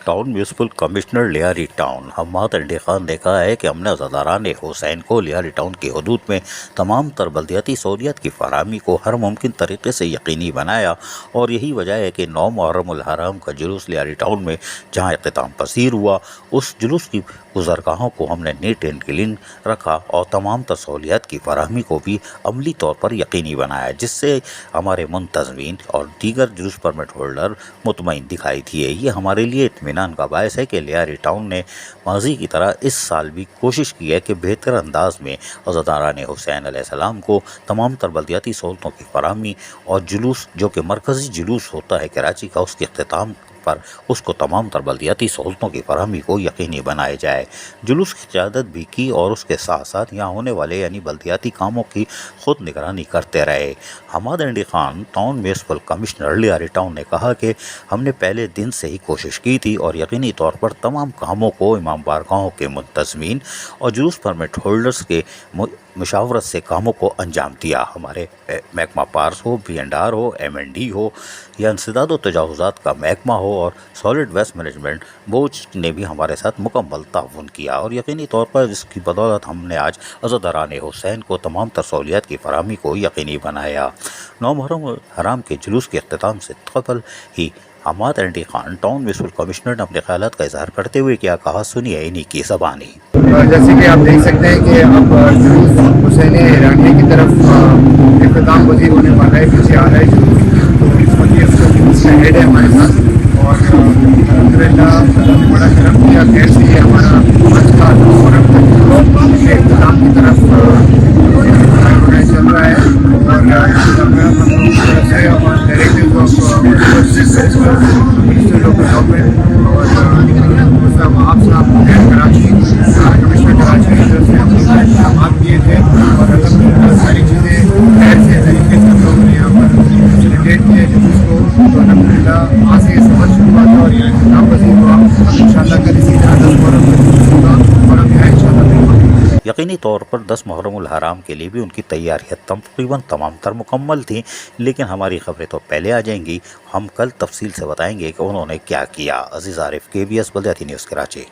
Town municipal commissioner Lyari town Hammad انڈی خان نے کہا ہے کہ ہم نے عزاداران حسین کو لیاری ٹاؤن کی حدود میں تمام تر بلدیاتی سہولیات کی فراہمی کو ہر ممکن طریقے سے یقینی بنایا، اور یہی وجہ ہے کہ 9 محرم الحرام کا جلوس لیاری ٹاؤن میں جہاں اختتام پذیر ہوا، اس جلوس کی گزرگاہوں کو ہم نے نیٹ اینڈ کلین رکھا اور تمام تر سہولیات کی فراہمی کو بھی عملی طور پر یقینی بنایا، جس سے ہمارے منتظمین اور دیگر جلوس پرمٹ ہولڈر مطمئن دکھائی دیے۔ یہ ہمارے لیے اطمینان کا باعث ہے کہ لیاری ٹاؤن نے ماضی کی طرح اس سال بھی کوشش کی ہے کہ بہتر انداز میں عزاداران حسین علیہ السلام کو تمام تر بلدیاتی سہولتوں کی فراہمی اور جلوس جو کہ مرکزی جلوس ہوتا ہے کراچی کا، اس کے اختتام پر اس کو تمام تر بلدیاتی سہولتوں کی فراہمی کو یقینی بنائے جائے۔ جلوس کی قیادت بھی کی اور اس کے ساتھ ساتھ یہاں ہونے والے یعنی بلدیاتی کاموں کی خود نگرانی کرتے رہے۔ حماد انڈی Khan town municipal commissioner Lyari town نے کہا کہ ہم نے پہلے دن سے ہی کوشش کی تھی اور یقینی طور پر تمام کاموں کو امام بارگاہوں کے منتظمین اور جلوس پرمٹ ہولڈرز کے مشاورت سے کاموں کو انجام دیا۔ ہمارے محکمہ پارس ہو، B&R ہو، M&D ہو یا انسداد و تجاوزات کا محکمہ ہو اور سالڈ ویسٹ مینجمنٹ بورڈ نے بھی ہمارے ساتھ مکمل تعاون کیا، اور یقینی طور پر اس کی بدولت ہم نے آج عزاداران حسین کو تمام تر سہولیات کی فراہمی کو یقینی بنایا۔ 9 محرم الحرام کے جلوس کے اختتام سے قبل ہی حماد انڈی خان ٹاؤن میونسپل کمشنر نے اپنے خیالات کا اظہار کرتے ہوئے کیا کہا، سنیے انہی کی زبانی۔ جیسے کہ آپ دیکھ سکتے ہیں کہ اب جلوس حسین ایرانی کی طرف اختتام پذیر ہونے والا ہے، پیچھے آ رہا ہے جلوس، تو اس وقت اس کا ہیڈ ہے ہمارے ساتھ، اور الحمدللہ بڑا کرم کیا خیر سے یہ ہمارا آج کا محرم کے اختتام کی طرف چل رہا ہے، اور directive of minister local government اور آپ صاحب کراچی کمشنر کراچی کی طرف سے ہم لوگ نے اقدامات کیے تھے، اور الحمدللہ ساری چیزیں خیر سے طریقے سے ہم لوگوں نے یہاں پر فیسیلیٹیٹ کیا جلوس کو، تو الحمدللہ وہاں سے یہ سفر شروع ہوا تھا اور یہ اختتام پذیر ہوا۔ اب انشاءاللہ کل اسی طرح 10 محرم کا جلوس ہوگا اور ہم یہاں انشاءاللہ بالکل یقینی طور پر 10 محرم الحرام کے لیے بھی ان کی تیاریاں تقریباً تمام تر مکمل تھیں، لیکن ہماری خبریں تو پہلے آ جائیں گی۔ ہم کل تفصیل سے بتائیں گے کہ انہوں نے کیا کیا۔ عزیز عارف، KBS بلدیاتی نیوز کراچی۔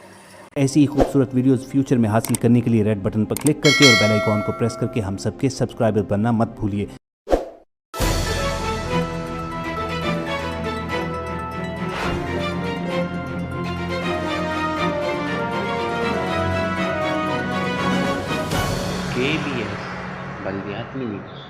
ایسی ہی خوبصورت ویڈیوز فیوچر میں حاصل کرنے کے لیے ریڈ بٹن پر کلک کر کے اور بیل آئیکن کو پریس کر کے ہم سب کے سبسکرائبر بننا مت بھولیے۔ KBS بلدیاتی نیوز۔